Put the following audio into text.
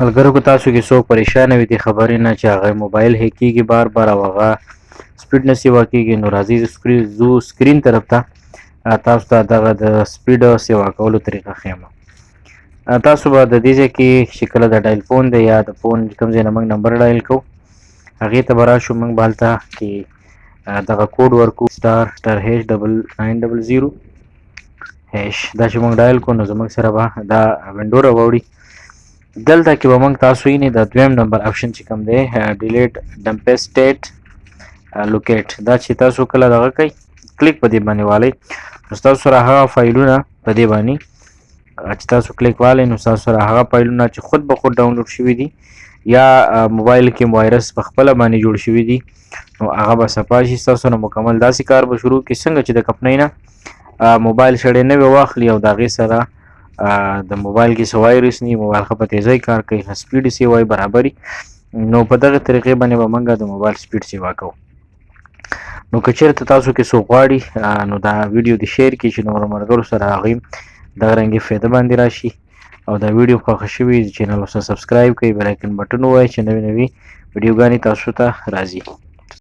ملګرو که تاسو کې څوک پریشانه وي د خبرې نه چې هغه موبایل هیک کېږي بار بار او هغه سپیډ نه سیوا کېږي، نو راځئ زه سکرین طرف ته تاسو ته دغه د سپیډ سیوا کولو طریقه ښیم. تاسو به د دې ځای کې چې کله د ډایل فون دی یا د فون کوم ځای نه موږ نمبر ډایل کوو هغې ته به راشو، موږ به هلته کې دغه کوډ ورکو ****900# دا چې موږ ډایل کړو نو زموږ سره به دا وینډو راوړي. دلته کې به موږ تاسو یې د دویم نمبر آپشن چې کوم دی ډیلیټ ډمپسټیټ لوکیټ، دا چې تاسو کله دغه کوئ کلیک په دې باندې والئ نو ستاسو سره هغه فایلونه په دې باندې چې تاسو کلیک والئ نو ستاسو سره هغه فایلونه چې خود به خود ډاونلوډ شوي دي یا موبایل کې وایرس په خپله باندې جوړ شوي دي نو هغه به صفا شي. ستاسو نه مکمل داسې کار به شروع کړي څنګه چې د کمپنۍ نه موبایل سړی نوی واخلي او د هغې سره د موبایل کې څه وایرس نه وي، موبایل ښه په تیزۍ کار کوي، ښه سپیډ یې سیوا برابري، نو په دغه طریقې باندې به موږ د موبایل سپیډ سیوا کوو. نو که چېرته تاسو کې څوک غواړي نو دا ویډیو دې شیر کړي چې نورو ملګرو سره هغوی دغه رنګې فایده باندې راشي او دا ویډیو خوښه شوي چینل ورسره سبسکرایب کړئ، بل آیکن بټن ووایئ چې نوې نوې ویډیوګانې تاسو ته راځي.